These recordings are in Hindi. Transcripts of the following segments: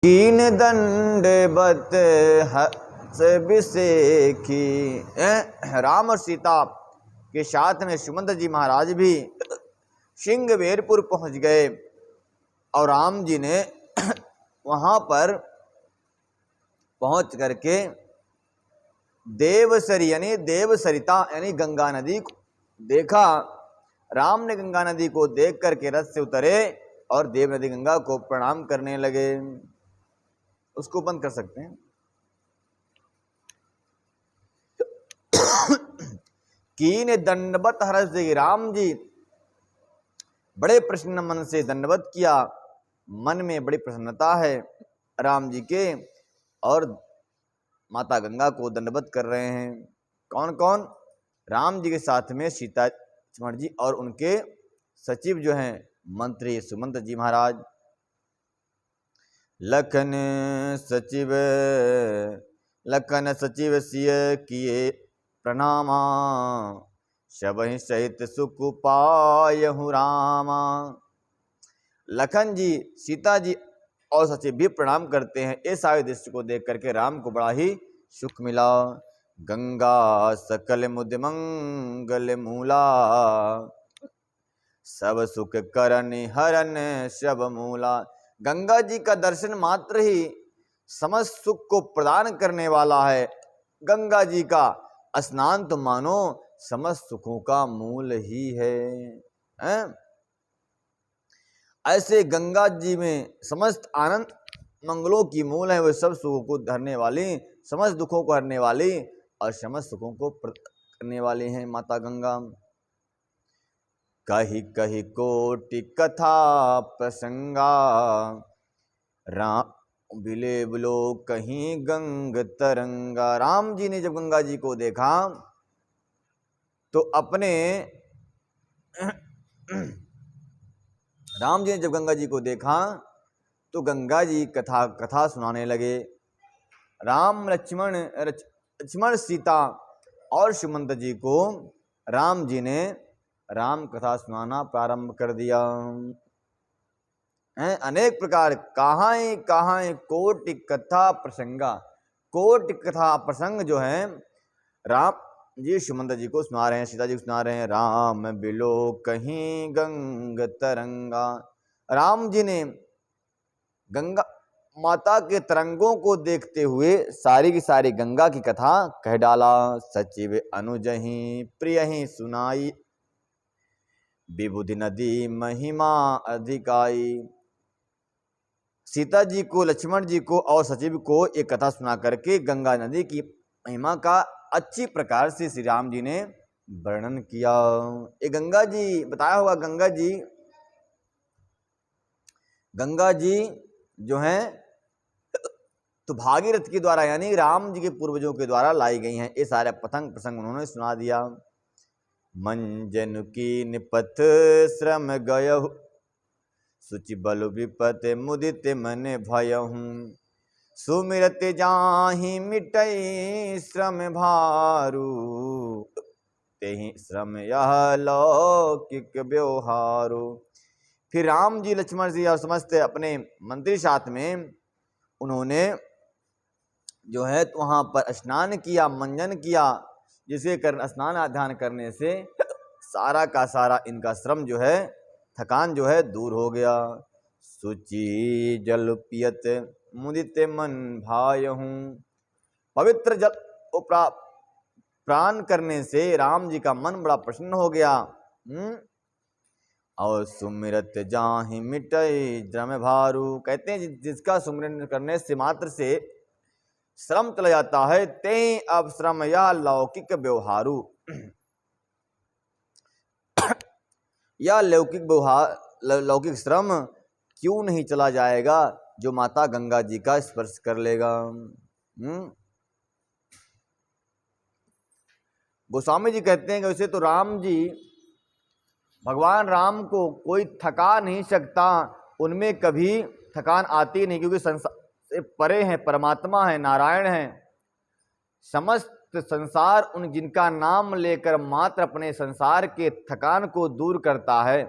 कीन दंडवत हस बिसेखी। राम और सीता के साथ में सुमंत जी महाराज भी सिंहवेरपुर पहुंच गए और राम जी ने वहां पर पहुंच करके देवसरी यानी देवसरिता यानी गंगा नदी को देखा। राम ने गंगा नदी को देख करके रथ से उतरे और देव नदी गंगा को प्रणाम करने लगे। उसको बंद कर सकते हैं। कीन दंडवत हर्ष देगी। राम जी बड़े प्रसन्न मन से दंडवत किया। मन में बड़ी प्रसन्नता है राम जी के, और माता गंगा को दंडवत कर रहे हैं। कौन कौन? राम जी के साथ में सीता लक्ष्मण जी और उनके सचिव जो हैं मंत्री सुमंत जी महाराज। लखन सचिव सिय किए प्रणामा, शबहि सहित सुख पायहु रामा। लखन जी, सीता जी और सचिव भी प्रणाम करते हैं। इस सारे दृश्य को देख करके राम को बड़ा ही सुख मिला। गंगा सकल मुद मंगल मूला, सब सुख करन हरन सब मूला। गंगा जी का दर्शन मात्र ही समस्त सुख को प्रदान करने वाला है। गंगा जी का स्नान तो मानो समस्त सुखों का मूल ही है। ऐसे गंगा जी में समस्त आनंद मंगलों की मूल है। वे सब सुखों को धरने वाली, समस्त दुखों को हरने वाली और समस्त सुखों को करने वाली हैं माता गंगा। कही कही कोटि कथा प्रसंगा, राम बिले बुलो कहीं गंग तरंगा। राम जी ने जब गंगा जी को देखा तो अपने राम जी ने जब गंगा जी को देखा तो गंगा जी कथा सुनाने लगे। राम लक्ष्मण सीता और सुमंत जी को राम जी ने राम कथा सुनाना प्रारंभ कर दिया। अनेक प्रकार कहाँ कोटि कथा प्रसंगा। कोटि कथा प्रसंग जो है राम जी सुमंत जी को सुना रहे हैं, सीता जी को सुना रहे हैं। राम बिलो कहीं गंग तरंगा। राम जी ने गंगा माता के तरंगों को देखते हुए सारी की सारी गंगा की कथा कह डाला। सचिव अनुजहि प्रियहि सुनाई, विबुधि नदी महिमा अधिकाई। सीता जी को, लक्ष्मण जी को और सचिव को एक कथा सुना करके गंगा नदी की महिमा का अच्छी प्रकार से श्री राम जी ने वर्णन किया। ये गंगा जी बताया होगा। गंगा जी जो हैं तो भागीरथ के द्वारा यानी राम जी के पूर्वजों के द्वारा लाई गई हैं। ये सारे प्रसंग उन्होंने सुना दिया। मंजन की निपथ श्रम गयहु, सुचि बल विपत मुदित मन भयहु। सुमिरत जाहि मिटई श्रम भारू, तेहि श्रम यह लौकिक व्यवहारो। फिर राम जी, लक्ष्मण जी और समस्त अपने मंत्री साथ में उन्होंने जो है तो वहां पर स्नान किया, मंजन किया, जिसे स्नान ध्यान करने से सारा का सारा इनका श्रम जो है, थकान जो है दूर हो गया। सुचि जल पियत मुदित मन भायहु। पवित्र जल को प्राण करने से राम जी का मन बड़ा प्रसन्न हो गया। और सुमिरत जाहि मिटई श्रम भारू। कहते हैं जिसका सुमिरन करने से मात्र से श्रम चला जाता है, ते अब श्रम या लौकिक व्यवहारू। या लौकिक श्रम क्यों नहीं चला जाएगा जो माता गंगा जी का स्पर्श कर लेगा। गोस्वामी जी कहते हैं कि वैसे तो राम जी, भगवान राम को कोई थका नहीं सकता, उनमें कभी थकान आती नहीं, क्योंकि संसार से परे हैं, परमात्मा है, नारायण है। समस्त संसार उन जिनका नाम लेकर मात्र अपने संसार के थकान को दूर करता है,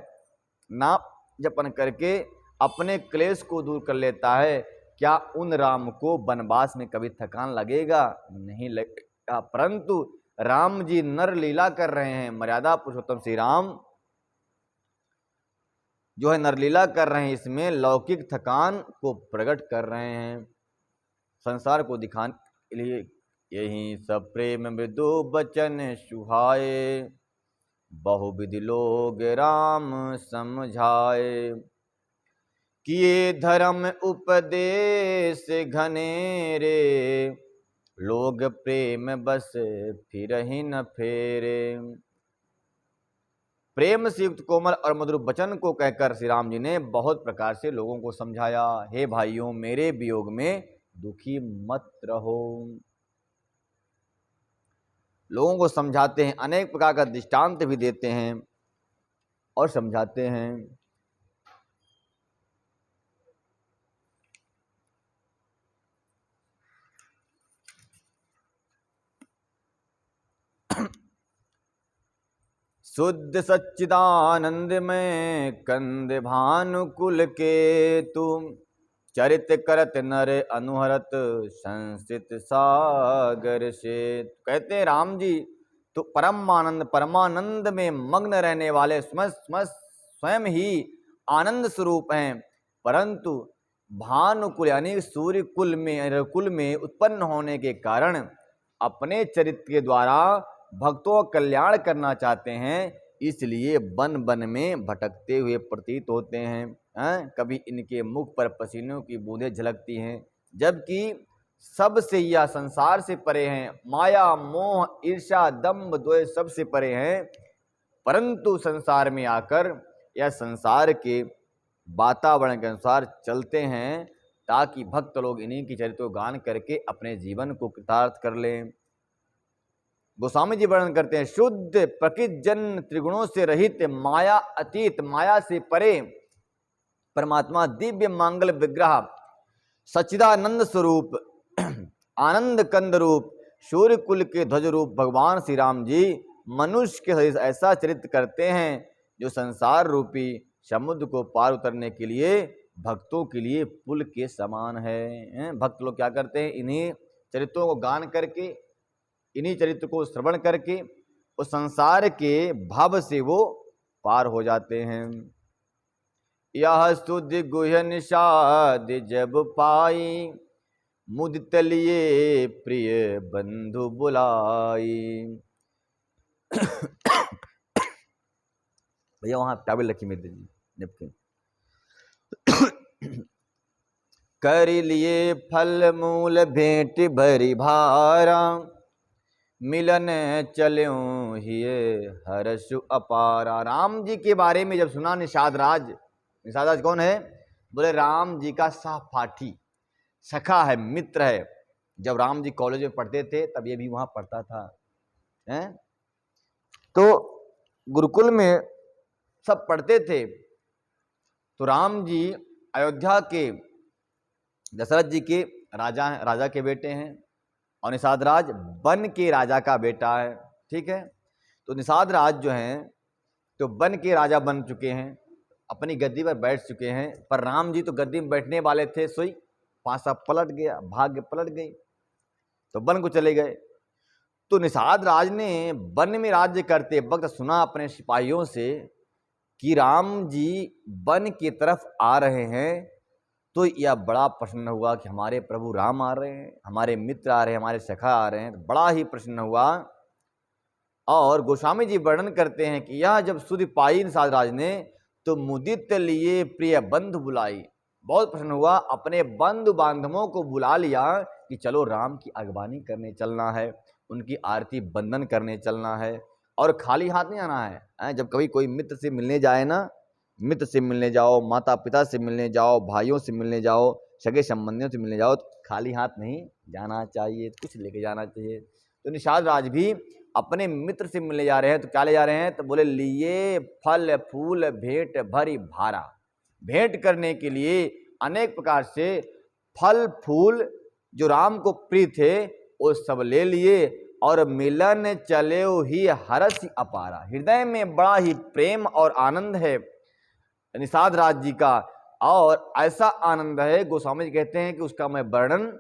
नाम जपन करके अपने क्लेश को दूर कर लेता है। क्या उन राम को वनवास में कभी थकान लगेगा? नहीं लगेगा। परंतु राम जी नर लीला कर रहे हैं, मर्यादा पुरुषोत्तम श्री राम जो है नरलीला कर रहे हैं, इसमें लौकिक थकान को प्रकट कर रहे हैं, संसार को दिखाने के लिए। यही सब प्रेम मृदु बचन सुहाए, बहुविधि लोग राम समझाए। किए धर्म उपदेश घनेरे, लोग प्रेम बस फिर ही न फेरे। प्रेम से युक्त कोमल और मधुर वचन को कहकर श्री राम जी ने बहुत प्रकार से लोगों को समझाया। हे भाइयों, मेरे वियोग में दुखी मत रहो। लोगों को समझाते हैं, अनेक प्रकार का दृष्टांत भी देते हैं और समझाते हैं। शुद्ध सच्चिदानंद में कंद भानुकुल के तुम, चरित करत नर अनुहरत संसित सागर से। कहते हैं राम जी तो परमानंद में मग्न रहने वाले स्वयं ही आनंद स्वरूप हैं, परंतु भानुकुल यानी सूर्य कुल में उत्पन्न होने के कारण अपने चरित्र के द्वारा भक्तों का कल्याण करना चाहते हैं, इसलिए वन वन में भटकते हुए प्रतीत होते हैं। कभी इनके मुख पर पसीनों की बूंदें झलकती हैं, जबकि सबसे या संसार से परे हैं, माया मोह ईर्ष्या दंभ द्वेष सबसे परे हैं, परंतु संसार में आकर या संसार के वातावरण के अनुसार चलते हैं, ताकि भक्त लोग इन्हीं की चरित्र गान करके अपने जीवन को कृतार्थ कर लें। गोस्वामी जी वर्णन करते हैं, शुद्ध प्रकृति जन त्रिगुणों से रहित माया अतीत, माया से परे परमात्मा दिव्य मंगल विग्रह सच्चिदानंद स्वरूप आनंद कंद रूप सूर्य कुल के ध्वज रूप भगवान श्री राम जी मनुष्य के सहित ऐसा चरित्र करते हैं जो संसार रूपी समुद्र को पार उतरने के लिए भक्तों के लिए पुल के समान है। भक्त लोग क्या करते हैं, इन्हीं चरित्रों को गान करके, इन्हीं चरित्र को श्रवण करके उस संसार के भाव से वो पार हो जाते हैं। यह सुधि गुह्य निषाद जब पाई, मुदित लिए प्रिय बंधु बुलाई। भैया वहां टावल रखी मेरे जी नेपकिन। कर लिए फल मूल भेंट भरी भारा, मिलन चल्यों ही हर्ष अपारा। राम जी के बारे में जब सुना निषाद राज कौन है? बोले राम जी का सहपाठी, सखा है, मित्र है। जब राम जी कॉलेज में पढ़ते थे तब ये भी वहां पढ़ता था, हैं? तो गुरुकुल में सब पढ़ते थे। तो राम जी अयोध्या के दशरथ जी के राजा के बेटे हैं और निषाद राज वन के राजा का बेटा है, ठीक है। तो निषाद राज जो हैं तो वन के राजा बन चुके हैं, अपनी गद्दी पर बैठ चुके हैं, पर राम जी तो गद्दी में बैठने वाले थे, सोई पासा पलट गया, भाग्य पलट गई, तो वन को चले गए। तो निषाद राज ने वन में राज्य करते वक्त सुना अपने सिपाहियों से कि राम जी वन की तरफ आ रहे हैं, तो यह बड़ा प्रसन्न हुआ कि हमारे प्रभु राम आ रहे हैं, हमारे मित्र आ रहे हैं, हमारे सखा आ रहे हैं, तो बड़ा ही प्रसन्न हुआ। और गोस्वामी जी वर्णन करते हैं कि यह जब सुधि पाई निषाद राज ने, तो मुदित लिए प्रिय बंधु बुलाई, बहुत प्रसन्न हुआ, अपने बंधु बांधवों को बुला लिया कि चलो राम की अगवानी करने चलना है, उनकी आरती बंदन करने चलना है, और खाली हाथ नहीं आना है। जब कभी कोई मित्र से मिलने जाए ना, मित्र से मिलने जाओ, माता पिता से मिलने जाओ, भाइयों से मिलने जाओ, सगे संबंधियों से मिलने जाओ, तो खाली हाथ नहीं जाना चाहिए, कुछ लेके जाना चाहिए। तो निषाद राज भी अपने मित्र से मिलने जा रहे हैं, तो क्या ले जा रहे हैं? तो बोले लिए फल फूल भेंट भरी भारा। भेंट करने के लिए अनेक प्रकार से फल फूल जो राम को प्रिय थे वो सब ले लिए, और मिलन चले ही हर्ष अपारा। हृदय में बड़ा ही प्रेम और आनंद है निषाद राज जी का और ऐसा आनंद है, गोस्वामी जी कहते हैं कि उसका मैं वर्णन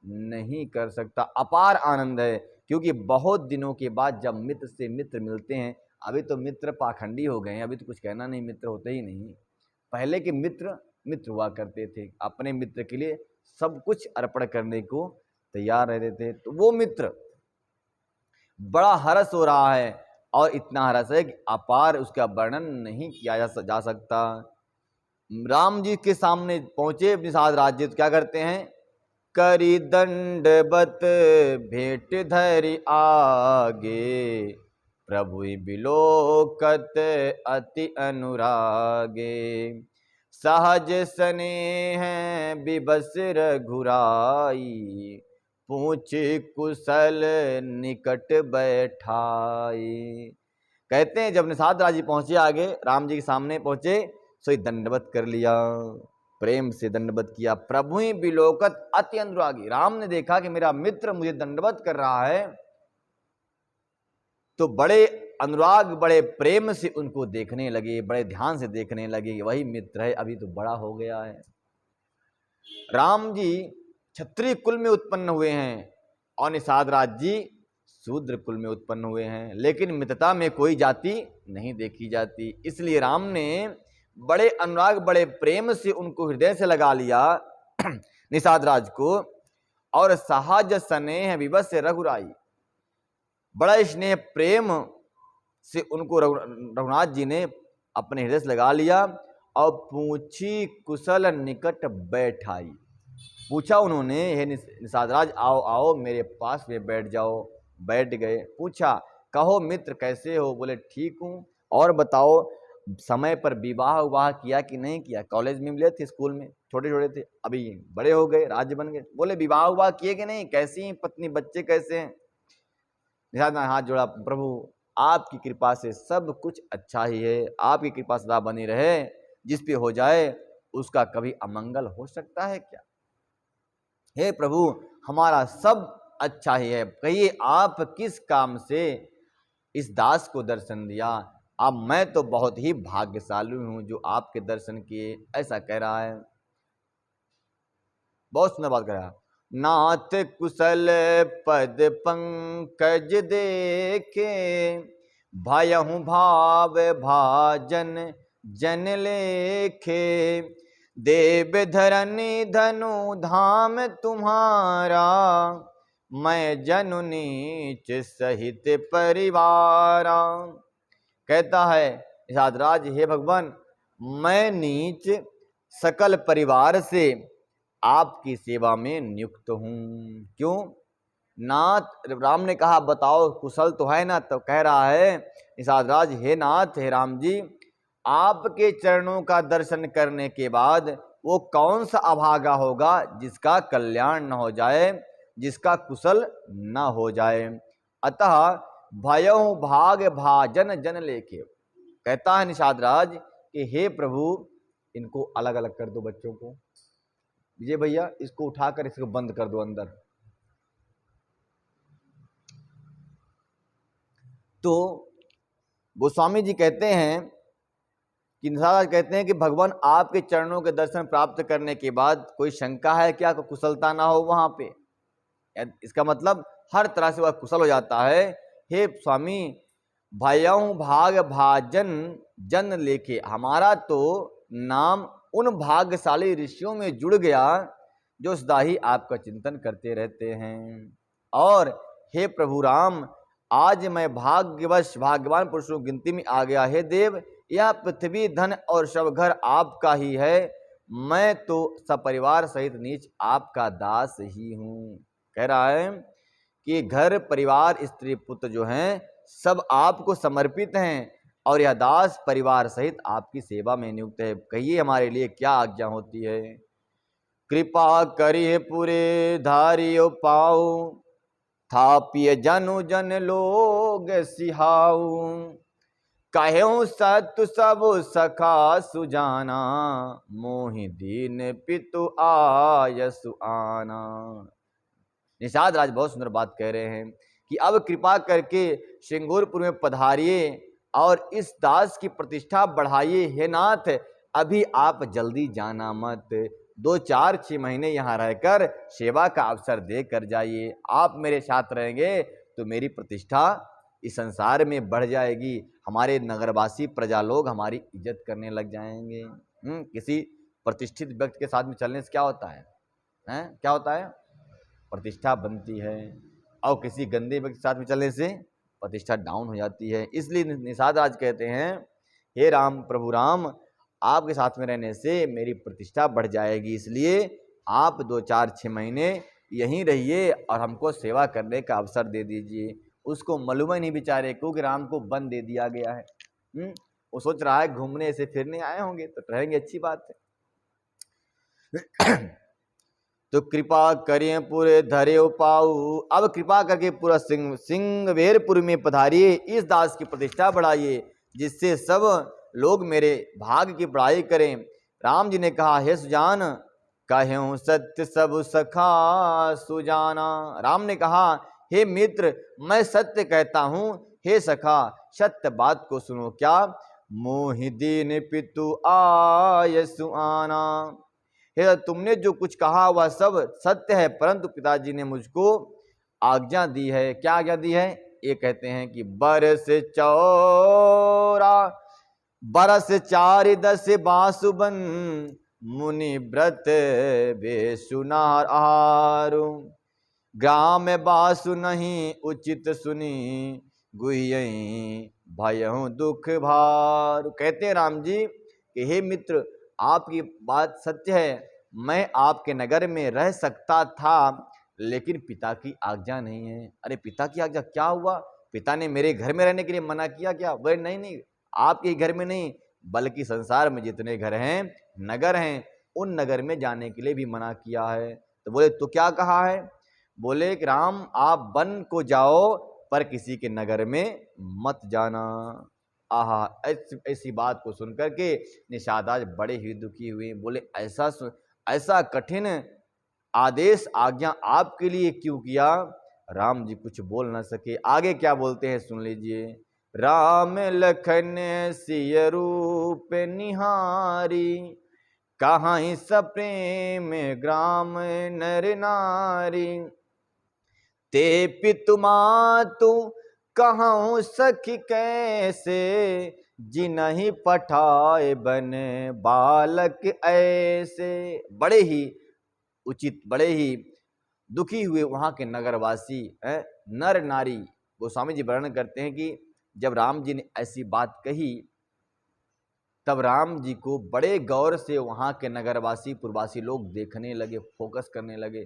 नहीं कर सकता। अपार आनंद है, क्योंकि बहुत दिनों के बाद जब मित्र से मित्र मिलते हैं, अभी तो मित्र पाखंडी हो गए हैं, अभी तो कुछ कहना नहीं, मित्र होते ही नहीं। पहले के मित्र मित्र हुआ करते थे, अपने मित्र के लिए सब कुछ अर्पण करने को तैयार रहते थे। तो वो मित्र बड़ा हर्ष हो रहा है, और इतना हर्ष है कि अपार, उसका वर्णन नहीं किया जा सकता। राम जी के सामने पहुंचे निषाद राज्य, तो क्या करते हैं, करी दंडवत भेंट धरि आगे, प्रभु बिलोकत अति अनुरागे, सहज स्नेह बिबस रघुराई, पूछ कुशल निकट बैठाई। कहते हैं जब निषाद राजी पहुंचे आगे, राम जी के सामने पहुंचे, सो दंडवत कर लिया, प्रेम से दंडवत किया। प्रभु ही बिलोकत अति अनुरागी, राम ने देखा कि मेरा मित्र मुझे दंडवत कर रहा है, तो बड़े अनुराग, बड़े प्रेम से उनको देखने लगे, बड़े ध्यान से देखने लगे कि वही मित्र है, अभी तो बड़ा हो गया है। राम जी क्षत्रिय कुल में उत्पन्न हुए हैं और निषाद राज जी शूद्र कुल में उत्पन्न हुए हैं, लेकिन मित्रता में कोई जाति नहीं देखी जाती। इसलिए राम ने बड़े अनुराग, बड़े प्रेम से उनको हृदय से लगा लिया निषाद राज को, और सहज स्नेह विवश से रघुराई, बड़ा स्नेह प्रेम से उनको रघुनाथ जी ने अपने हृदय से लगा लिया, और पूछी कुशल निकट बैठाई, पूछा उन्होंने, हे निषाद राज आओ आओ मेरे पास में बैठ जाओ। बैठ गए। पूछा, कहो मित्र कैसे हो? बोले ठीक हूँ, और बताओ समय पर विवाह विवाह किया कि नहीं किया? कॉलेज में मिले थे, स्कूल में छोटे छोटे थे, अभी बड़े हो गए, राज्य बन गए। बोले विवाह विवाह किए कि नहीं? कैसी पत्नी बच्चे कैसे हैं? निषाद ने हाथ जोड़ा, प्रभु आपकी कृपा से सब कुछ अच्छा ही है, आपकी कृपा सदा बनी रहे, जिस पे हो जाए उसका कभी अमंगल हो सकता है क्या? हे प्रभु हमारा सब अच्छा ही है, कहिए आप किस काम से इस दास को दर्शन दिया? अब मैं तो बहुत ही भाग्यशाली हूं जो आपके दर्शन किए, ऐसा कह रहा है। बहुत सुंदर बात कह रहा है। नाथ कुशल पद पंकज देखे, भयहु भाव भाजन जन लेखे, देव धरनी धनु धाम तुम्हारा, मैं जनु नीच सहित परिवारा। कहता है निषाद राज, हे भगवान मैं नीच सकल परिवार से आपकी सेवा में नियुक्त हूं। क्यों? नाथ, राम ने कहा बताओ कुशल तो है ना? तो कह रहा है निषाद राज, हे नाथ, हे राम जी, आपके चरणों का दर्शन करने के बाद वो कौन सा अभागा होगा जिसका कल्याण न हो जाए, जिसका कुशल न हो जाए। अतः भयहु भाग भाजन जन लेके, कहता है निषाद राज कि हे प्रभु इनको अलग अलग कर दो, बच्चों को, विजय भैया इसको उठाकर इसको बंद कर दो अंदर। तो गोस्वामी जी कहते हैं कि निषाद राज कहते हैं कि भगवान आपके चरणों के दर्शन प्राप्त करने के बाद कोई शंका है क्या, कोई कुशलता ना हो वहां पे? इसका मतलब हर तरह से वह कुशल हो जाता है। हे स्वामी भयहु भाग भाजन जन लेके, हमारा तो नाम उन भाग्यशाली ऋषियों में जुड़ गया जो सदा ही आपका चिंतन करते रहते हैं। और हे प्रभु राम, आज मैं भाग्यवश भाग्यवान पुरुषों की गिनती में आ गया। हे देव, यह पृथ्वी धन और सब घर आपका ही है, मैं तो सपरिवार सहित नीच आपका दास ही हूँ। कह रहा है कि घर परिवार स्त्री पुत्र जो हैं सब आपको समर्पित हैं, और यह दास परिवार सहित आपकी सेवा में नियुक्त है। कहिए हमारे लिए क्या आज्ञा होती है? कृपा करिए पूरे धारियो पाऊ, थापिय जनु जन लोग सिहाऊ, कहूँ सत्य सब सखा सुजाना, मोहि दीन पितु आयसु आना। निषाद राज बहुत सुंदर बात कह रहे हैं कि अब कृपा करके सिंगूरपुर में पधारिए और इस दास की प्रतिष्ठा बढ़ाइए। हे नाथ, अभी आप जल्दी जाना मत, 2-4-6 महीने यहाँ रहकर सेवा का अवसर दे कर जाइए। आप मेरे साथ रहेंगे तो मेरी प्रतिष्ठा इस संसार में बढ़ जाएगी, हमारे नगरवासी प्रजा लोग हमारी इज्जत करने लग जाएंगे। किसी प्रतिष्ठित व्यक्ति के साथ में चलने से क्या होता है? क्या होता है? प्रतिष्ठा बनती है, और किसी गंदे व्यक्ति के साथ में चलने से प्रतिष्ठा डाउन हो जाती है। इसलिए निषाद राज कहते हैं, हे राम प्रभु राम, आपके साथ में रहने से मेरी प्रतिष्ठा बढ़ जाएगी, इसलिए आप 2-4-6 महीने यहीं रहिए और हमको सेवा करने का अवसर दे दीजिए। उसको मालूम ही नहीं बेचारे को कि राम को वन दे दिया गया है। वो सोच रहा है घूमने से फिरने आए होंगे तो रहेंगे, अच्छी बात है। तो कृपा करें पूरे धरे उपाऊ, अब कृपा करके पूरा सिंहवेरपुर में पधारिए, इस दास की प्रतिष्ठा बढ़ाइए, जिससे सब लोग मेरे भाग की बड़ाई करें। राम जी ने कहा, हे सुजान, कहूँ सत्य सब सखा सुजाना। राम ने कहा, हे मित्र, मैं सत्य कहता हूँ, हे सखा, सत्य बात को सुनो क्या। मोहि दीन पितु आय सुआना। हे, तुमने जो कुछ कहा वह सब सत्य है, परंतु पिताजी ने मुझको आज्ञा दी है। क्या आज्ञा दी है? ये कहते हैं कि बरस 4 बासुबन मुनि व्रत बेसुनार आहारु। ग्राम बासु नहीं उचित सुनी, गुहियई भयहु दुख भार। कहते हैं राम जी कि हे मित्र, आपकी बात सत्य है, मैं आपके नगर में रह सकता था, लेकिन पिता की आज्ञा नहीं है। अरे पिता की आज्ञा क्या हुआ? पिता ने मेरे घर में रहने के लिए मना किया क्या? वह नहीं, आपके घर में नहीं, बल्कि संसार में जितने घर हैं, नगर हैं, उन नगर में जाने के लिए भी मना किया है। तो बोले, तो क्या कहा है? बोले कि राम, आप वन को जाओ, पर किसी के नगर में मत जाना। आहा, ऐसी बात को सुनकर के निषाद आज बड़े ही दुखी हुए। बोले, ऐसा कठिन आदेश आज्ञा आपके लिए क्यों किया? राम जी कुछ बोल न सके। आगे क्या बोलते हैं सुन लीजिए। राम लखन सिय रूप निहारी, कहाँ सप्रेम ग्राम नर नारी। ते पितु मातु कहूँ सखी कैसे, जिनहि पठाए बन बालक ऐसे। बड़े ही उचित, बड़े ही दुखी हुए वहाँ के नगरवासी नर नारी। गोस्वामी जी वर्णन करते हैं कि जब राम जी ने ऐसी बात कही, तब राम जी को बड़े गौर से वहाँ के नगरवासी पुरवासी लोग देखने लगे, फोकस करने लगे।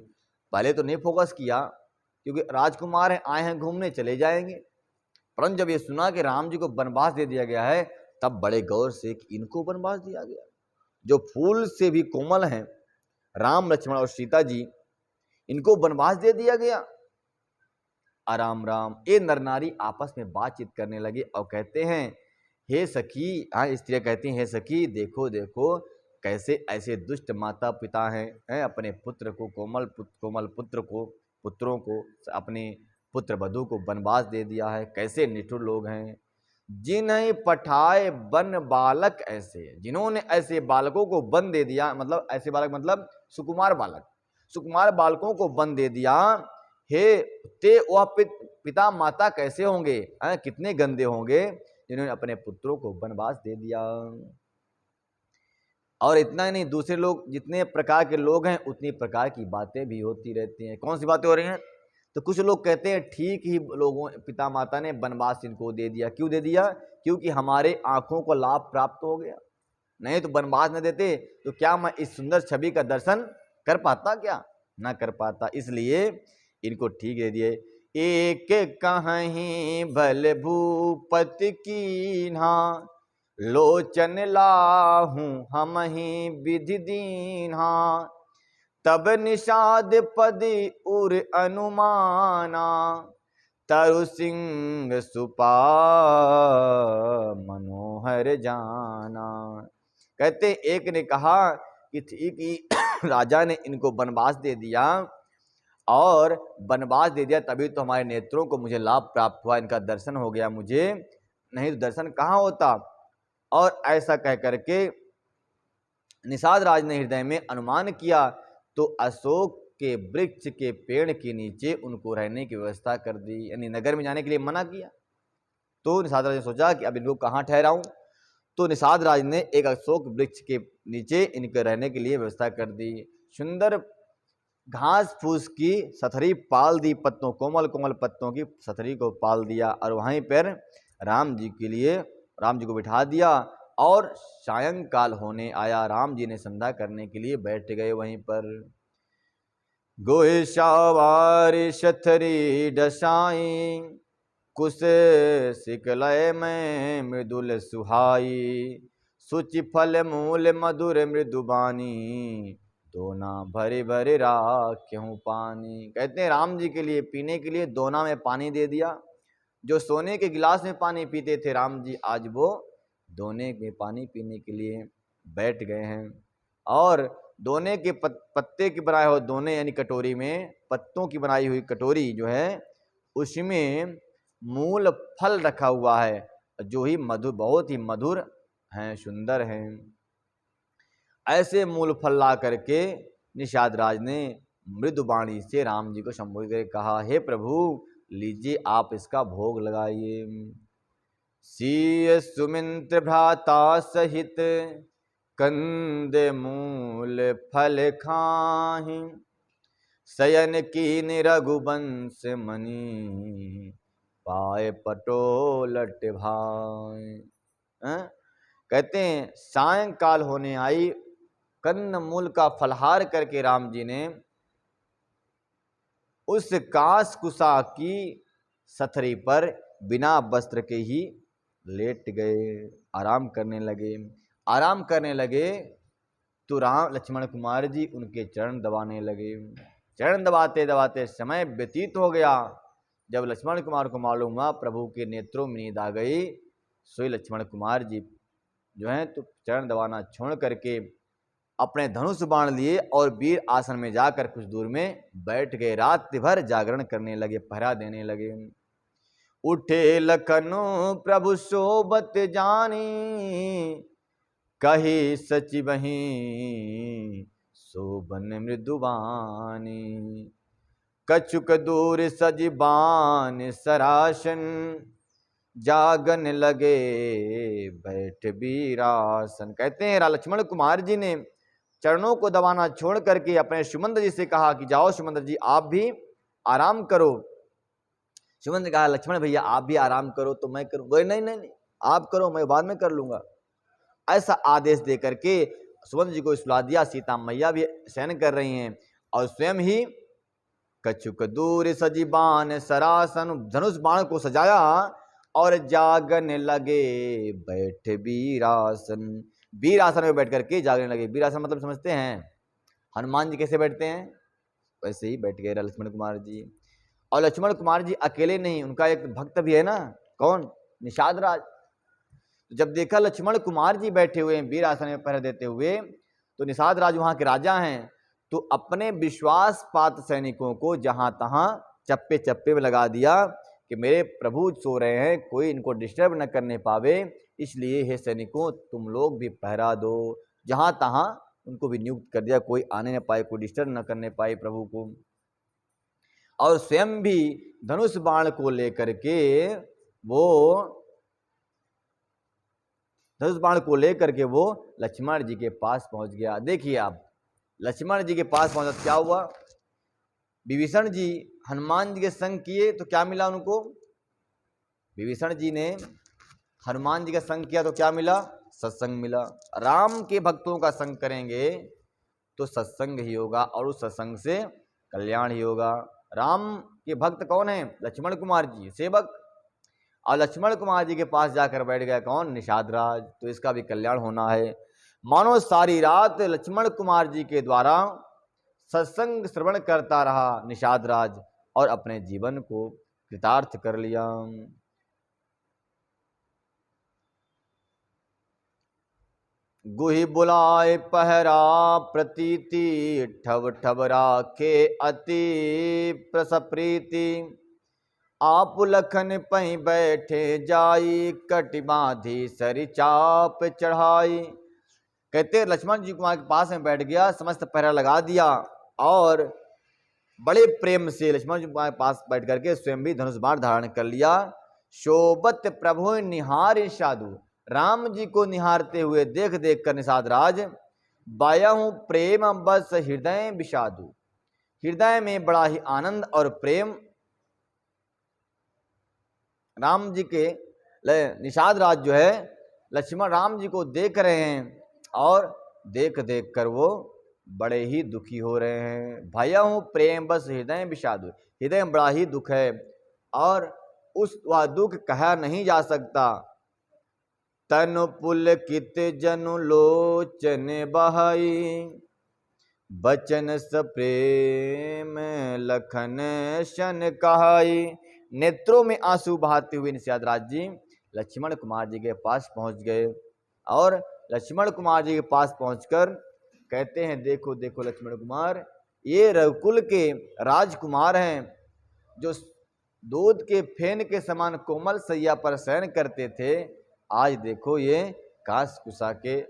पहले तो नहीं फोकस किया, क्योंकि राजकुमार हैं, आए हैं घूमने, चले जाएंगे। परंतु जब ये सुना कि राम जी को वनवास दे दिया गया है, तब बड़े गौर से कि इनको वनवास दिया गया, जो फूल से भी कोमल हैं, राम लक्ष्मण और सीता जी, इनको वनवास दे दिया गया। आराम राम, ये नर नारी आपस में बातचीत करने लगे और कहते हैं, हे सखी, स्त्रियां कहती हैं, हे सखी, देखो देखो कैसे ऐसे दुष्ट माता पिता हैं, अपने पुत्र को, कोमल पुत्रों को, अपने पुत्र वधू को वनवास दे दिया है। कैसे निठुर लोग हैं। जिन्हें पठाए वन बालक ऐसे, जिन्होंने ऐसे बालकों को वन दे दिया, मतलब ऐसे बालक मतलब सुकुमार बालक, सुकुमार बालकों को वन दे दिया। हे ते वह पिता माता कैसे होंगे, कितने गंदे होंगे, जिन्होंने अपने पुत्रों को वनवास दे दिया। और इतना ही नहीं, दूसरे लोग, जितने प्रकार के लोग हैं, उतनी प्रकार की बातें भी होती रहती हैं। कौन सी बातें हो रही हैं? तो कुछ लोग कहते हैं ठीक ही लोगों, पिता माता ने वनवास इनको दे दिया। क्यों दे दिया? क्योंकि हमारे आंखों को लाभ प्राप्त हो गया। नहीं तो वनवास न देते तो क्या मैं इस सुंदर छवि का दर्शन कर पाता? क्या ना कर पाता। इसलिए इनको ठीक दे दिए। एक कहीं भल भूपति कीन्हा, लोचन लाहूं हम ही विधि दीन्हा। तब निषाद पदि उर अनुमाना, तरु सिंह सुपा मनोहर जाना। कहते एक ने कहा कि ठीक ही राजा ने इनको वनवास दे दिया, और वनवास दे दिया तभी तो हमारे नेत्रों को मुझे लाभ प्राप्त हुआ, इनका दर्शन हो गया मुझे, नहीं तो दर्शन कहाँ होता। और ऐसा कह करके निषाद राज ने हृदय में अनुमान किया तो अशोक के वृक्ष के पेड़ के नीचे उनको रहने की व्यवस्था कर दी, यानी नगर में जाने के लिए मना किया। तो निषाद राज ने सोचा कि अब इनको कहाँ ठहराऊं, तो निषाद राज ने एक अशोक वृक्ष के नीचे इनके रहने के लिए व्यवस्था कर दी। सुंदर घास फूस की सथरी पाल दी, पत्तों कोमल कोमल पत्तों की सथरी को पाल दिया और वहीं पर राम जी को बिठा दिया। और सायंकाल होने आया, राम जी ने संध्या करने के लिए बैठ गए वहीं पर। गोहि शावारी शथरी डसाई, कुश सिकलय में मृदुल सुहाई, सुचि फल मूल मधुर मृदुबानी, दोना भरे भरे राख्यूं पानी। कहते हैं राम जी के लिए पीने के लिए दोना में पानी दे दिया। जो सोने के गिलास में पानी पीते थे राम जी, आज वो दोने में पानी पीने के लिए बैठ गए हैं। और दोने के पत्ते के बनाए हुए दोने यानी कटोरी में पत्तों की बनाई हुई कटोरी जो है उसमें मूल फल रखा हुआ है, जो ही मधुर, बहुत ही मधुर हैं, सुंदर हैं। ऐसे मूल फल ला करके निषाद राज ने मृदुबाणी से राम जी को संबोधित करके कहा, हे प्रभु लीजिए आप इसका भोग लगाइए। सीय सुमिंत्र भ्राता सहित कंद मूल फल खाहि, शयन कीन रघुवंश मणि, पाए पटोलट भाई। कहते हैं सायंकाल होने आई, कन्न मूल का फलहार करके राम जी ने उस काश कुशा की सथरी पर बिना वस्त्र के ही लेट गए, आराम करने लगे। आराम करने लगे तो राम लक्ष्मण कुमार जी उनके चरण दबाने लगे। चरण दबाते दबाते समय व्यतीत हो गया। जब लक्ष्मण कुमार को मालूम हुआ प्रभु के नेत्रों में नींद आ गई, सोई लक्ष्मण कुमार जी जो हैं तो चरण दबाना छोड़ करके अपने धनुष बाण लिए और वीर आसन में जाकर कुछ दूर में बैठ गए। रात भर जागरण करने लगे, पहरा देने लगे। उठे लखनु प्रभु सोबत जानी, कही सचिवहि सोबन मृदुबानी, कछुक दूर सजीबान सरासन, जागन लगे बैठ वीरासन। कहते हैं लक्ष्मण कुमार जी ने चरणों को दबाना छोड़ करके अपने सुमंत्र जी से कहा कि जाओ सुमंत्र जी आप भी आराम करो। सुमंत्र कहा लक्ष्मण भैया आप भी आराम करो तो मैं करूं। बोले नहीं नहीं नहीं आप करो, मैं बाद में कर लूंगा। ऐसा आदेश दे करके सुमंत्र जी को सुला दिया। सीता मैया भी शयन कर रही हैं और स्वयं ही कछुक दूर सजीबान सरासन, धनुष बाण को सजाया और जागन लगे बैठ वीरासन। वीरासन में बैठ करके जागने लगे। वीरासन मतलब समझते हैं हनुमान जी कैसे बैठते हैं, वैसे ही बैठ गए लक्ष्मण कुमार जी। और लक्ष्मण कुमार जी अकेले नहीं, उनका एक भक्त भी है ना, कौन, निषाद राज। जब देखा लक्ष्मण कुमार जी बैठे हुए हैं वीरासन में पहरा देते हुए, तो निषाद राज वहां के राजा हैं, तो अपने विश्वास पात्र सैनिकों को जहां तहां चप्पे चप्पे में लगा दिया कि मेरे प्रभु सो रहे हैं, कोई इनको डिस्टर्ब न करने पावे, इसलिए हे सैनिकों तुम लोग भी पहरा दो। जहां तहां उनको भी नियुक्त कर दिया, कोई आने न पाए, कोई डिस्टर्ब न करने पाए प्रभु को। और स्वयं भी धनुष बाण को लेकर के वो लक्ष्मण जी के पास पहुंच गया। देखिए आप लक्ष्मण जी के पास पहुंचा, क्या हुआ, विभीषण जी हनुमान जी के संग किए तो क्या मिला उनको, विभीषण जी ने हनुमान जी का संग किया तो क्या मिला, सत्संग मिला। राम के भक्तों का संग करेंगे तो सत्संग ही होगा और उस सत्संग से कल्याण ही होगा। राम के भक्त कौन है, लक्ष्मण कुमार जी सेवक, और लक्ष्मण कुमार जी के पास जाकर बैठ गया कौन, निषाद राज, तो इसका भी कल्याण होना है। मानो सारी रात लक्ष्मण कुमार जी के द्वारा सत्संग श्रवण करता रहा निषाद राज और अपने जीवन को कृतार्थ कर लिया। गुहि बुलाए पहरा प्रतीति, ठव ठव राखे अति प्रसप्रीति, आप लखन पहीं बैठे जाई, कटि बांधी सरि चाप चढ़ाई। कहते लक्ष्मण जी कुमार के पास में बैठ गया, समस्त पहरा लगा दिया और बड़े प्रेम से लक्ष्मण जी कुमार के पास बैठ करके स्वयं भी धनुष बाण धारण कर लिया। शोभत प्रभु निहार साधु, राम जी को निहारते हुए देख देख कर निषाद राज बायाहूं प्रेम बस हृदय विषादु, हृदय में बड़ा ही आनंद और प्रेम राम जी के निषाद राज जो है लक्ष्मण राम जी को देख रहे हैं और देख देख कर वो बड़े ही दुखी हो रहे हैं। भया हूँ प्रेम बस हृदय विषादु, हृदय में बड़ा ही दुख है और उस वह दुख कहा नहीं जा सकता। तनु पुलकित जनु लोचन बहाई, बचन स प्रेम लखन शन कहाई। नेत्रों में आंसू बहाते हुए निषाद राज जी लक्ष्मण कुमार जी के पास पहुंच गए और लक्ष्मण कुमार जी के पास पहुंचकर कहते हैं, देखो देखो लक्ष्मण कुमार, ये रघुकुल के राजकुमार हैं जो दूध के फेन के समान कोमल सैया पर शयन करते थे, आज देखो ये काश कुशा के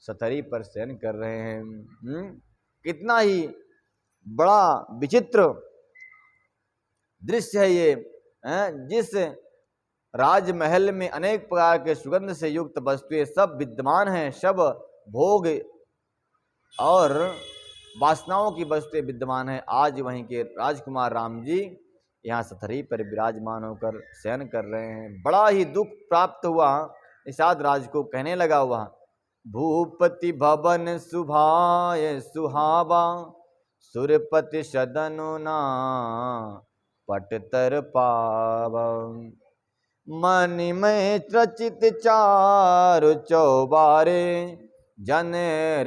सतरी पर शयन कर रहे हैं। कितना ही बड़ा विचित्र दृश्य है ये। जिस राजमहल में अनेक प्रकार के सुगंध से युक्त वस्तुएं सब विद्यमान हैं, सब भोग और वासनाओं की वस्तुएं विद्यमान हैं, आज वहीं के राजकुमार राम जी यहाँ सथरी पर विराजमान होकर शयन कर रहे हैं। बड़ा ही दुख प्राप्त हुआ निषाद राज को, कहने लगा हुआ, भूपति भवन सुभाय सुहावा, सुरपति सदनु ना पटतर पावा, मनि में त्रचित चारु चौबारे, जन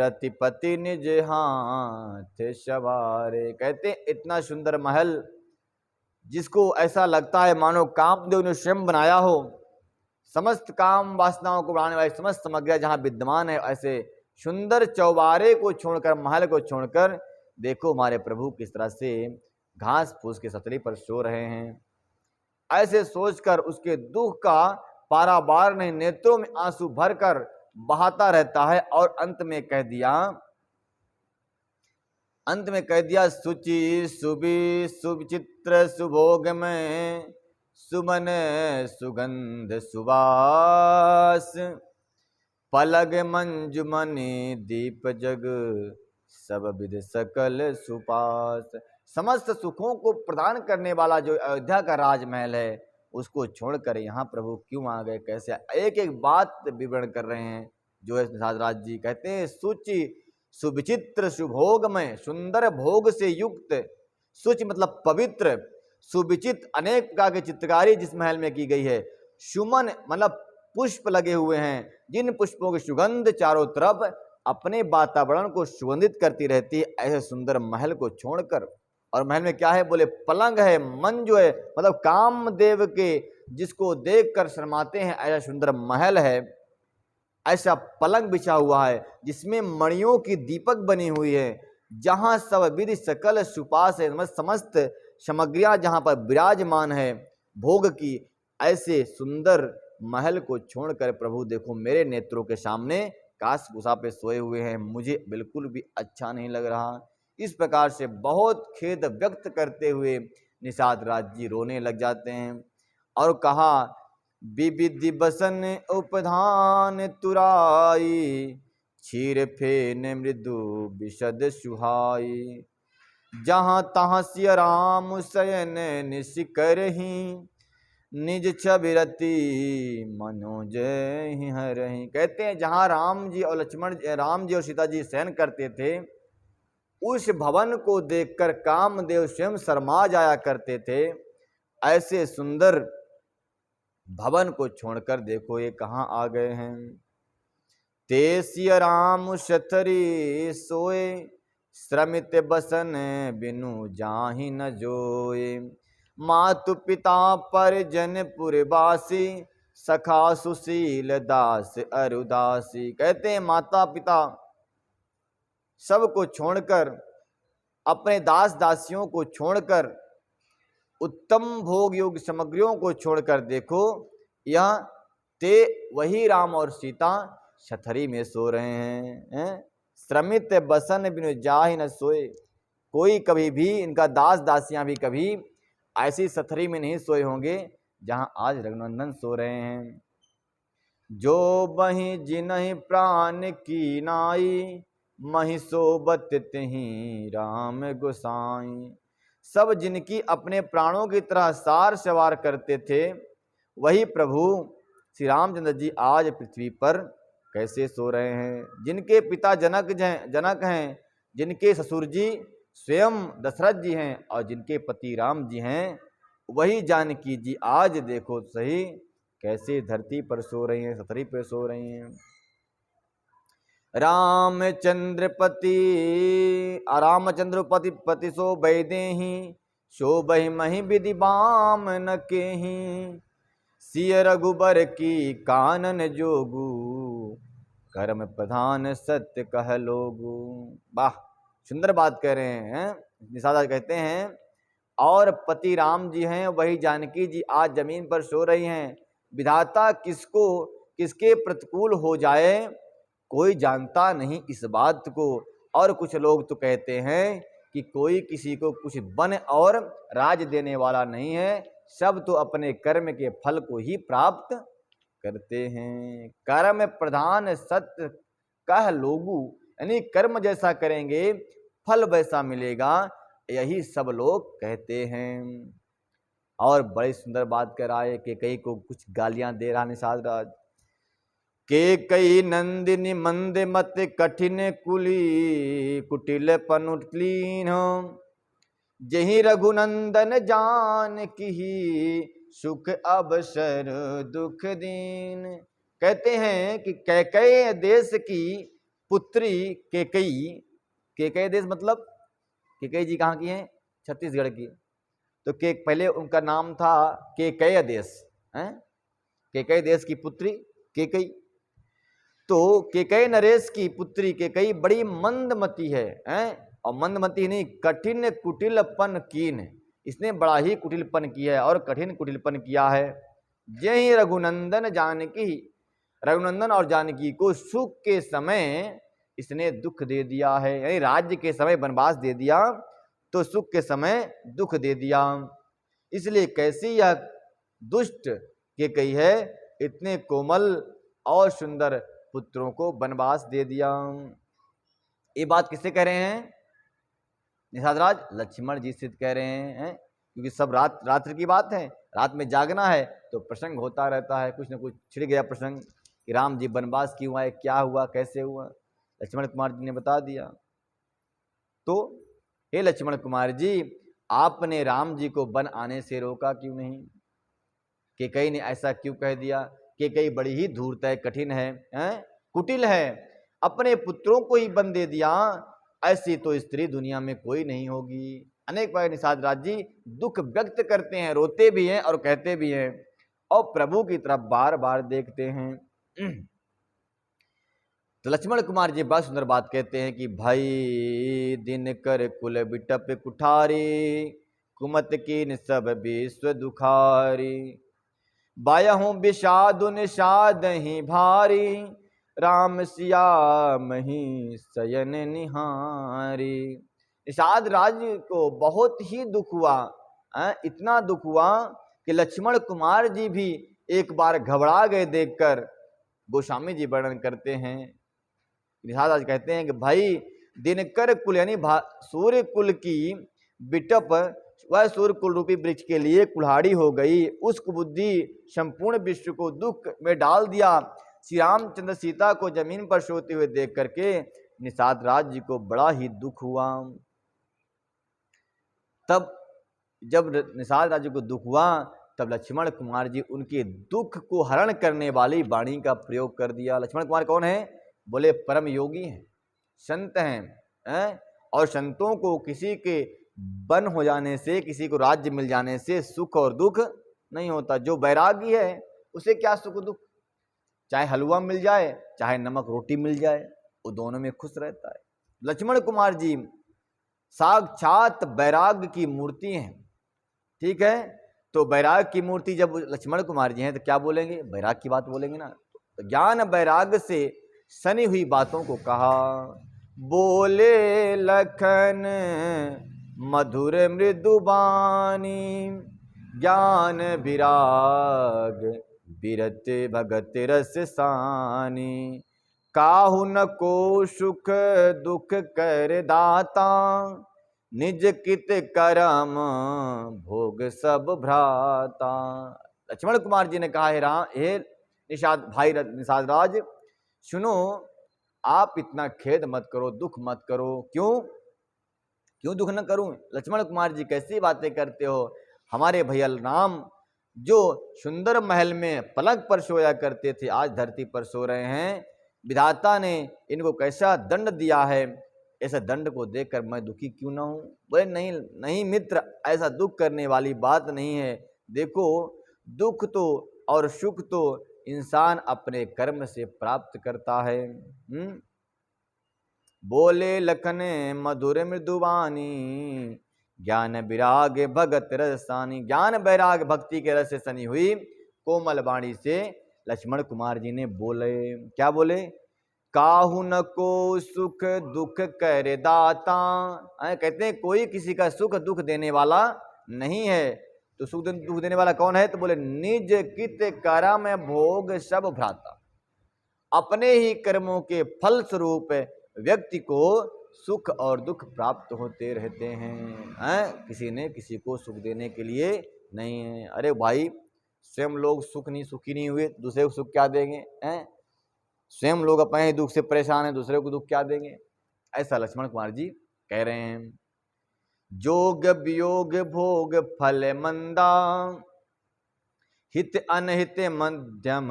रतिपति निज हाथ सवारे। कहते इतना सुंदर महल जिसको ऐसा लगता है मानो कामदेव ने स्वयं बनाया हो, समस्त काम वासनाओं को बढ़ाने वाली समस्त सामग्रियां जहां विद्यमान है, ऐसे सुंदर चौबारे को छोड़कर, महल को छोड़कर देखो हमारे प्रभु किस तरह से घास फूस के सतरी पर सो रहे हैं। ऐसे सोचकर उसके दुख का पारावार नहीं, नेत्रों में आंसू भरकर बहाता रहता है और अंत में कह दिया सुचि सुबि सुचित्र सुभोग में, सुमन सुगंध सुवास, पलग मंजुमनि दीप जग, सब विध सकल सुपास। समस्त सुखों को प्रदान करने वाला जो अयोध्या का राजमहल है, उसको छोड़कर यहाँ प्रभु क्यों आ गए, कैसे? एक एक बात विवरण कर रहे हैं जो है निषाद राज जी। कहते हैं सुचि सुविचित्र सुभोग में, सुंदर भोग से युक्त, सुचि मतलब पवित्र, सुविचित अनेक प्रकार की चित्रकारी जिस महल में की गई है, सुमन मतलब पुष्प लगे हुए हैं, जिन पुष्पों की सुगंध चारों तरफ अपने वातावरण को सुगंधित करती रहती है, ऐसे सुंदर महल को छोड़कर। और महल में क्या है? बोले पलंग है, मन जो है मतलब कामदेव के जिसको देखकर शर्माते हैं, ऐसा सुंदर महल है, ऐसा पलंग बिछा हुआ है जिसमें मणियों की दीपक बनी हुई है, जहां सब विधि सकल सुपास है, समस्त सामग्रियां जहां पर विराजमान है भोग की, ऐसे सुंदर महल को छोड़कर प्रभु देखो मेरे नेत्रों के सामने काश कुशा पे सोए हुए हैं, मुझे बिल्कुल भी अच्छा नहीं लग रहा। इस प्रकार से बहुत खेद व्यक्त करते हुए निषाद राज जी रोने लग जाते हैं और कहा, विविधि बसन उपधान तुराई, क्षीर फेन मृदु विशद सुहाई, जहां तहां सिय राम शयन निशिकरहि, निज छबिरति मनोज हरहि। कहते हैं जहां राम जी और सीता जी शयन करते थे, उस भवन को देखकर कामदेव स्वयं शर्मा जाया करते थे। ऐसे सुंदर भवन को छोड़कर देखो ये कहाँ आ गए हैं। ते सिय राम शतरी सोए, श्रमित बसन बिनु जाहि न जोए, मातु पिता परिजन पुरवासी, सखा सुशील दास अरुदासी। कहते हैं माता पिता सबको छोड़कर, अपने दास दासियों को छोड़कर, उत्तम भोग योग्य सामग्रियों को छोड़कर देखो यह ते वही राम और सीता छतरी में सो रहे हैं? श्रमित बसन बिनु जाहि न सोए। कोई कभी भी, इनका दास दासियां भी कभी ऐसी छतरी में नहीं सोए होंगे जहां आज रघुनंदन सो रहे हैं। जो बहि जिनहि प्राण की नाई, महि सोबत तिहि राम गोसाई। सब जिनकी अपने प्राणों की तरह सार सवार करते थे, वही प्रभु श्री रामचंद्र जी आज पृथ्वी पर कैसे सो रहे हैं। जिनके पिता जनक हैं, जिनके ससुर जी स्वयं दशरथ जी हैं और जिनके पति राम जी हैं, वही जानकी जी आज देखो सही कैसे धरती पर सो रही हैं, छतरी पर सो रही हैं। रामचंद्रपति पति सो बैदेहि, शोभहि महि विधि बाम न केहि। सिय रघुबर की कानन जोगु, कर्म प्रधान सत्य कह लोगु। वाह, सुंदर बात कह रहे हैं। निषाद कहते हैं और पति राम जी हैं, वही जानकी जी आज जमीन पर सो रही हैं। विधाता किसको किसके प्रतिकूल हो जाए कोई जानता नहीं इस बात को। और कुछ लोग तो कहते हैं कि कोई किसी को कुछ बन और राज देने वाला नहीं है, सब तो अपने कर्म के फल को ही प्राप्त करते हैं। कर्म प्रधान सत्य कह लोगु, यानी कर्म जैसा करेंगे फल वैसा मिलेगा, यही सब लोग कहते हैं। और बड़ी सुंदर बात कर रहा है कि कई को कुछ गालियां दे रहा निषाद राज। के कई नंदिनी मंद मत कठिन कुली, कुटिल पनुटलीन। जही रघुनंदन जान की, सुख अवसर दुख दीन। कहते हैं कि कैकेयी देश की पुत्री केकई, केकई देश मतलब केकई जी कहाँ की हैं? छत्तीसगढ़ की। तो पहले उनका नाम था केकय देश, केकई देश की पुत्री केकई। तो केकई नरेश की पुत्री केकई बड़ी मंदमती है, और मंदमती नहीं, कठिन कुटिलपन कीन। इसने बड़ा ही कुटिलपन किया है और कठिन कुटिलपन किया है। यही रघुनंदन जानकी, रघुनंदन और जानकी को सुख के समय इसने दुख दे दिया है, यानी राज्य के समय वनवास दे दिया तो सुख के समय दुख दे दिया। इसलिए कैसी यह दुष्ट केकई है, इतने कोमल और सुंदर पुत्रों को वनवास दे दिया। ये बात किससे कह रहे हैं? निषाद राज लक्ष्मण जी से कह रहे हैं, क्योंकि सब रात्रि की बात है, रात में जागना है तो प्रसंग होता रहता है, कुछ न कुछ छिड़ गया प्रसंग कि राम जी वनवास क्यों आए, क्या हुआ, कैसे हुआ, लक्ष्मण कुमार जी ने बता दिया। तो हे लक्ष्मण कुमार जी, आपने राम जी को वन आने से रोका क्यों नहीं? केकई ने ऐसा क्यों कह दिया? केकई बड़ी ही धूर्त है, कठिन है, कुटिल है, अपने पुत्रों को ही वन दे दिया। ऐसी तो स्त्री दुनिया में कोई नहीं होगी। अनेक बार निषाद राज जी दुख व्यक्त करते हैं, रोते भी हैं और कहते भी हैं, और प्रभु की तरफ बार बार देखते हैं। तो लक्ष्मण कुमार जी बहुत सुंदर बात कहते हैं कि भाई दिन कर कुल बिटप कुठारी, कुमत कीन सब विश्व दुखारी। बायहूं विषाद निषाद ही भारी, राम सिया मही सयन निहारी। निषाद राज को बहुत ही दुख हुआ, इतना दुख हुआ कि लक्ष्मण कुमार जी भी एक बार घबरा गए देखकर। गोस्वामी जी वर्णन करते हैं, निषाद राज कहते हैं कि भाई दिनकर कुल यानी सूर्य कुल की बिटप, वह सूर्य कुल रूपी वृक्ष के लिए कुल्हाड़ी हो गई। उस कुबुद्धि संपूर्ण विश्व को दुख में डाल दिया। श्री रामचंद्र सीता को जमीन पर सोते हुए देख करके निषाद राज जी को बड़ा ही दुख हुआ। तब जब निषाद राज जी को दुख हुआ, तब लक्ष्मण कुमार जी उनके दुख को हरण करने वाली वाणी का प्रयोग कर दिया। लक्ष्मण कुमार कौन है? बोले परम योगी हैं, संत हैं, और संतों को किसी के वन हो जाने से, किसी को राज्य मिल जाने से सुख और दुख नहीं होता। जो वैरागी है उसे क्या सुख दुख, चाहे हलवा मिल जाए चाहे नमक रोटी मिल जाए, वो दोनों में खुश रहता है। लक्ष्मण कुमार जी साक्षात वैराग की मूर्ति हैं, ठीक है। तो वैराग की मूर्ति जब लक्ष्मण कुमार जी हैं तो क्या बोलेंगे? वैराग की बात बोलेंगे ना। तो ज्ञान वैराग से सनी हुई बातों को कहा। बोले लखन मधुर मृदुबानी, ज्ञान विराग बिरत भगत रस सानी। काहू न को सुख दुख कर दाता, निज कित करम भोग सब भ्राता। लक्ष्मण कुमार जी ने कहा, हे निषाद भाई निषाद राज, सुनो, आप इतना खेद मत करो, दुख मत करो। क्यों दुख न करूं? लक्ष्मण कुमार जी कैसी बातें करते हो? हमारे भैया राम जो सुंदर महल में पलंग पर सोया करते थे, आज धरती पर सो रहे हैं। विधाता ने इनको कैसा दंड दिया है, ऐसे दंड को देखकर मैं दुखी क्यों ना हूं? बोले नहीं मित्र, ऐसा दुख करने वाली बात नहीं है। देखो, दुख तो और सुख तो इंसान अपने कर्म से प्राप्त करता है। बोले लखन मधुर मृदुबानी, ज्ञान विराग भगत रसानी। ज्ञान वैराग भक्ति के रस से सनी हुई कोमल वाणी से लक्ष्मण कुमार जी ने बोले। क्या बोले? काहू न को सुख दुख कर दाता। कहते हैं कोई किसी का सुख दुख देने वाला नहीं है। तो सुख दुख देने वाला कौन है? तो बोले निज कित कर्म भोग सब भ्राता। अपने ही कर्मों के फल स्वरूप व्यक्ति को सुख और दुख प्राप्त होते रहते हैं। किसी ने किसी को सुख देने के लिए नहीं है। अरे भाई, स्वयं लोग सुखी नहीं हुए, दूसरे को सुख क्या देंगे? स्वयं लोग अपने ही दुख से परेशान हैं, दूसरे को दुख क्या देंगे? ऐसा लक्ष्मण कुमार जी कह रहे हैं। जोग वियोग भोग फल मंदा, हित अनहित मध्यम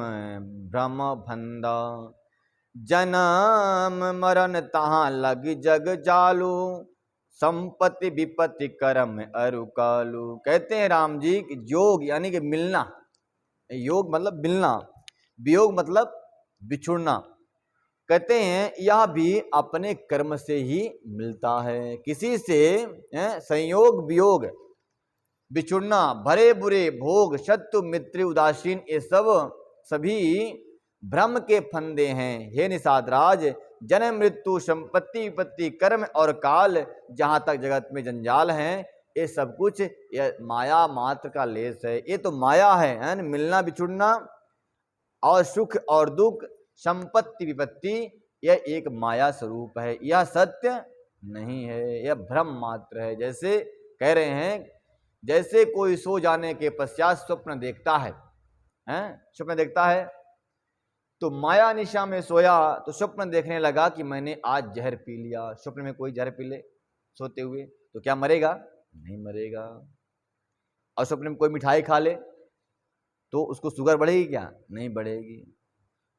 भ्रम भंदा। जन्म मरण तहां लग जग जालू, संपत्ति विपत्ति कर्म अरुकालू। कहते हैं राम जी कि योग यानी कि मिलना, योग मतलब मिलना, वियोग मतलब बिछुड़ना। कहते हैं यह भी अपने कर्म से ही मिलता है। किसी से संयोग वियोग बिछुड़ना, भरे बुरे भोग शत्रु मित्र उदासीन, ये सभी भ्रम के फंदे हैं। हे निषाद राज, जन्म मृत्यु संपत्ति विपत्ति कर्म और काल, जहां तक जगत में जंजाल हैं, ये सब कुछ ये माया मात्र का लेस है। ये तो माया है मिलना बिछुड़ना और सुख और दुख, संपत्ति विपत्ति, यह एक माया स्वरूप है। यह सत्य नहीं है, यह भ्रम मात्र है। जैसे कह रहे हैं, जैसे कोई सो जाने के पश्चात स्वप्न देखता है, स्वप्न देखता है तो माया निशा में सोया तो स्वप्न देखने लगा कि मैंने आज जहर पी लिया। स्वप्न में कोई जहर पी ले सोते हुए तो क्या मरेगा? नहीं मरेगा। और स्वप्न में कोई मिठाई खा ले तो उसको शुगर बढ़ेगी क्या? नहीं बढ़ेगी।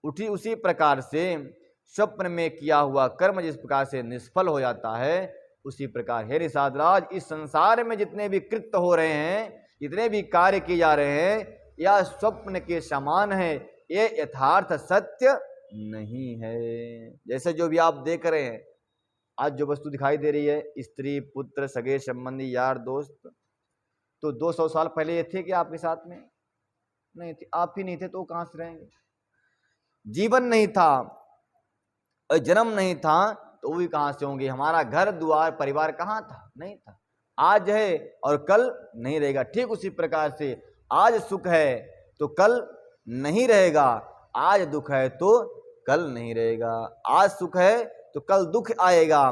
उसी प्रकार से स्वप्न में किया हुआ कर्म जिस प्रकार से निष्फल हो जाता है, उसी प्रकार हे निषाद राज, इस संसार में जितने भी कृत्य हो रहे हैं, जितने भी कार्य किए जा रहे हैं, यह स्वप्न के समान है, ये यथार्थ सत्य नहीं है। जैसे जो भी आप देख रहे हैं, आज जो वस्तु दिखाई दे रही है, स्त्री पुत्र सगे संबंधी यार दोस्त, तो 200 साल पहले ये थे कि आपके साथ में नहीं थे? आप ही नहीं थे तो कहां से रहेंगे? जीवन नहीं था और जन्म नहीं था तो भी कहां से होंगे? हमारा घर द्वार परिवार कहां था? नहीं था। आज है और कल नहीं रहेगा। ठीक उसी प्रकार से आज सुख है तो कल नहीं रहेगा, आज दुख है तो कल नहीं रहेगा। आज सुख है तो कल दुख आएगा,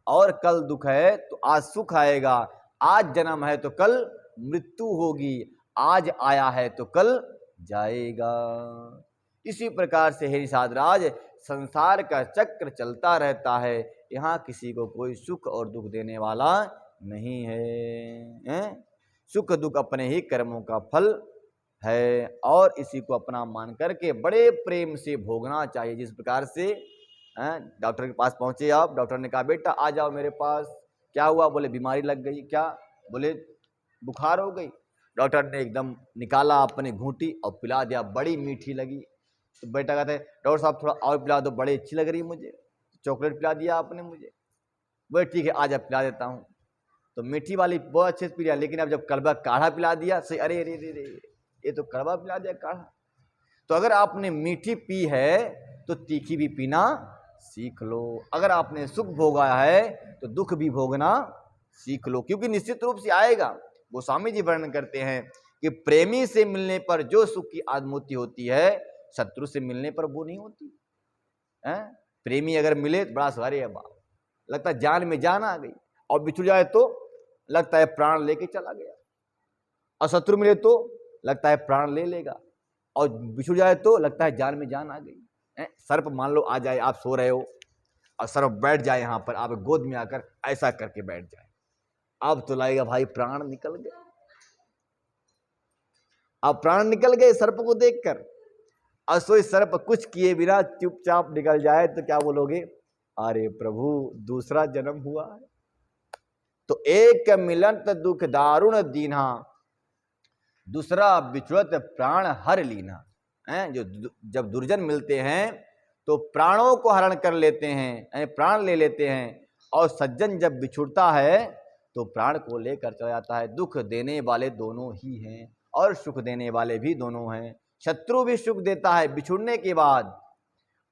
और कल दुख है तो आज सुख आएगा। आज जन्म है तो कल मृत्यु होगी, आज आया है तो कल जाएगा। इसी प्रकार से हे निषाद राज, संसार का चक्र चलता रहता है। यहाँ किसी को कोई सुख और दुख देने वाला नहीं है। सुख दुख अपने ही कर्मों का फल है, और इसी को अपना मान करके बड़े प्रेम से भोगना चाहिए। जिस प्रकार से डॉक्टर के पास पहुंचे आप, डॉक्टर ने कहा बेटा आ जाओ मेरे पास। क्या हुआ? बोले बीमारी लग गई। क्या? बोले बुखार हो गई। डॉक्टर ने एकदम निकाला अपने घूंटी और पिला दिया, बड़ी मीठी लगी। तो बेटा कहते हैं डॉक्टर साहब थोड़ा और पिला दो, बड़ी अच्छी लग रही है मुझे। चॉकलेट पिला दिया आपने मुझे। बोले ठीक है आज अब पिला देता हूँ। तो मीठी वाली बहुत अच्छे से पिला, लेकिन अब जब कड़वा काढ़ा पिला दिया, सही अरे अरे अरे ये तो कड़वा पिला दिया काढ़ा। तो अगर आपने मीठी पी है तो तीखी भी पीना सीख लो। अगर आपने सुख भोगा है तो दुख भी भोगना सीख लो, क्योंकि निश्चित रूप से आएगा। गोस्वामी जी वर्णन करते हैं कि प्रेमी से मिलने पर जो सुख की अनुभूति होती है, शत्रु से मिलने पर वो नहीं होती है। प्रेमी अगर मिले तो बड़ा सवारी है, बाप लगता है जान में जान आ गई, और बिछुड़ जाए तो लगता है प्राण लेके चला गया, और शत्रु मिले तो लगता है प्राण ले लेगा, और बिछुड़ जाए तो लगता है जान में जान आ गई। सर्प मान लो आ जाए, आप सो रहे हो और सर्प बैठ जाए यहां पर, आप गोद में आकर ऐसा करके बैठ जाए, अब तो लगेगा भाई प्राण निकल गए, अब प्राण निकल गए सर्प को देखकर। और सोई सर्प कुछ किए बिना चुपचाप निकल जाए तो क्या बोलोगे? अरे प्रभु दूसरा जन्म हुआ है। तो एक मिलंत दुख दारुण दीन्हा, दूसरा बिछुड़त प्राण हर लीना। जो जब दुर्जन मिलते हैं तो प्राणों को हरण कर लेते हैं, प्राण ले लेते हैं, और सज्जन जब बिछुड़ता है तो प्राण को लेकर चला जाता है। दुख देने वाले दोनों ही हैं और सुख देने वाले भी दोनों हैं। शत्रु भी सुख देता है बिछुड़ने के बाद,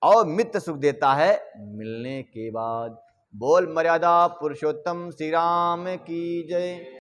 और मित्र सुख देता है मिलने के बाद। बोल मर्यादा पुरुषोत्तम श्री राम की जय।